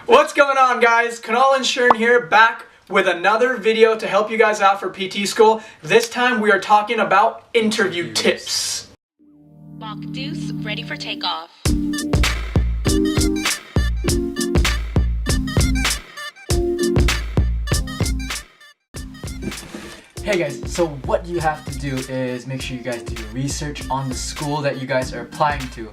What's going on, guys? Kunal and Shearn here, back with another video to help you guys out for PT school. This time we are talking about interview tips. Bach Deuce, ready for takeoff. Hey guys, so what you have to do is make sure you guys do your research on the school that you guys are applying to.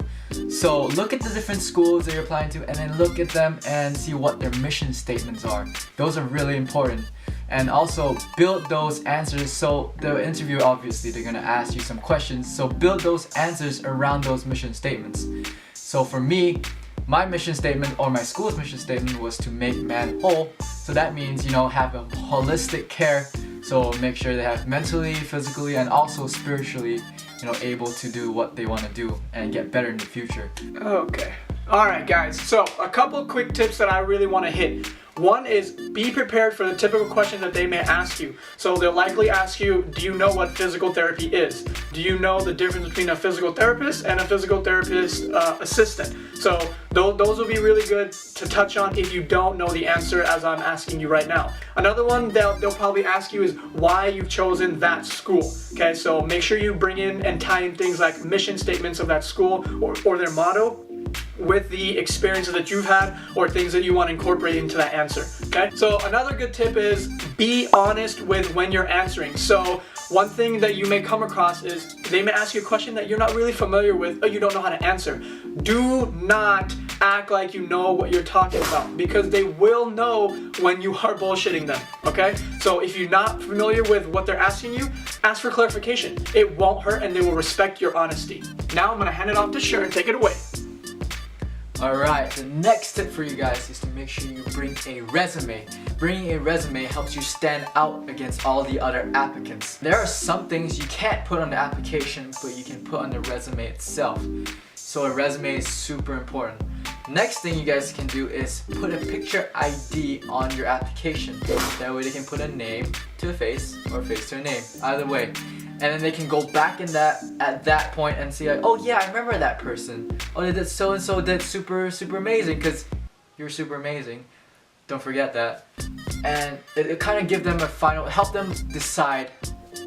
So look at the different schools that you're applying to and then look at them and see what their mission statements are. Those are really important. And also build those answers. So the interviewer, obviously they're gonna ask you some questions, so build those answers around those mission statements. So for me, my mission statement, or my school's mission statement, was to make man whole. So that means, have a holistic care. So make sure they have mentally, physically, and also spiritually, able to do what they want to do and get better in the future. Okay. Alright guys, so a couple of quick tips that I really want to hit. One is be prepared for the typical question that they may ask you. So they'll likely ask you, do you know what physical therapy is? Do you know the difference between a physical therapist and a physical therapist assistant? So those will be really good to touch on if you don't know the answer as I'm asking you right now. Another one they'll probably ask you is why you've chosen that school. Okay, so make sure you bring in and tie in things like mission statements of that school or their motto with the experiences that you've had or things that you want to incorporate into that answer. Okay, so another good tip is be honest with when you're answering. So one thing that you may come across is they may ask you a question that you're not really familiar with or you don't know how to answer. Do not act like you know what you're talking about, because they will know when you are bullshitting them. Okay, so if you're not familiar with what they're asking you, ask for clarification. It won't hurt and they will respect your honesty. Now I'm gonna hand it off to Shearn. Take it away. Alright, the next tip for you guys is to make sure you bring a resume. Bringing a resume helps you stand out against all the other applicants. There are some things you can't put on the application, but you can put on the resume itself. So a resume is super important. Next thing you guys can do is put a picture ID on your application. That way they can put a name to a face or a face to a name, either way. And then they can go back at that point and see like, oh yeah, I remember that person. Oh, they did so and so did super amazing, because you're super amazing. Don't forget that. And it kind of give them help them decide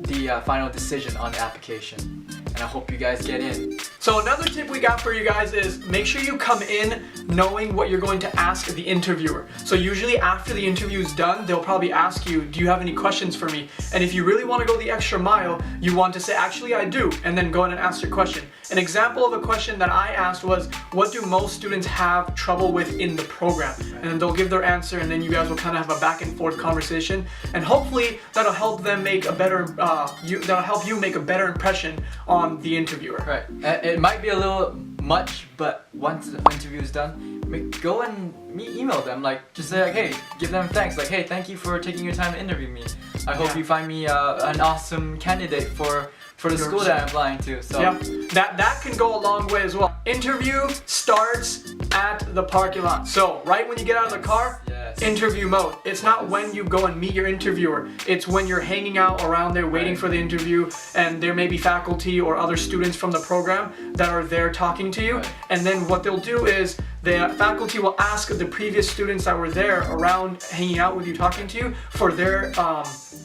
the final decision on the application. And I hope you guys get in. So another tip we got for you guys is make sure you come in knowing what you're going to ask the interviewer. So usually after the interview is done, they'll probably ask you, do you have any questions for me? And if you really want to go the extra mile, you want to say, actually I do, and then go in and ask your question. An example of a question that I asked was, what do most students have trouble with in the program? And then they'll give their answer, and then you guys will kind of have a back and forth conversation, and hopefully that'll help them make a better, that'll help you make a better impression on the interviewer. Right. It might be a little much, but once the interview is done, go and email them. Like, just say like, hey, give them thanks. Like, hey, thank you for taking your time to interview me. I hope you find me an awesome candidate for the school that I'm applying to. So yeah, that can go a long way as well. Interview starts at the parking lot. So right when you get out of the car, interview mode. It's not when you go and meet your interviewer. It's when you're hanging out around there waiting for the interview, and there may be faculty or other students from the program that are there talking to you. And then what they'll do is the faculty will ask the previous students that were there around hanging out with you, talking to you, for their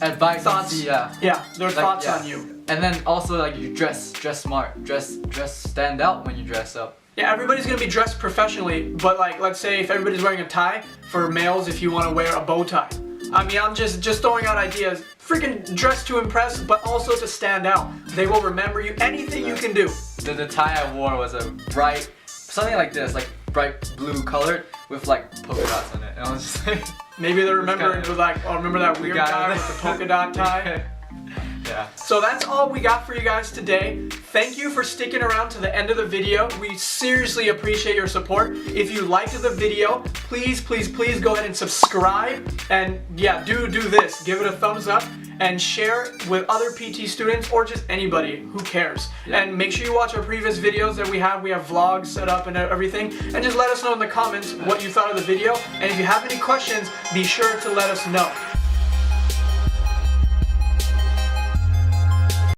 advice, thoughts. Their thoughts on you. And then also like you dress smart, dress stand out when you dress up. Yeah, everybody's gonna be dressed professionally, but like, let's say if everybody's wearing a tie, for males, if you want to wear a bow tie. I mean, I'm just throwing out ideas. Freaking dress to impress, but also to stand out. They will remember you. Anything you can do. The tie I wore was a bright, something like this, like bright blue colored with like polka dots on it. And I was just like, maybe they remember it was like, oh, remember that weird guy with the polka dot tie? Yeah. So that's all we got for you guys today. Thank you for sticking around to the end of the video. We seriously appreciate your support. If you liked the video, please go ahead and subscribe. And yeah, do this. Give it a thumbs up and share with other PT students or just anybody. Who cares? Yeah. And make sure you watch our previous videos that we have. We have vlogs set up and everything. And just let us know in the comments what you thought of the video. And if you have any questions, be sure to let us know.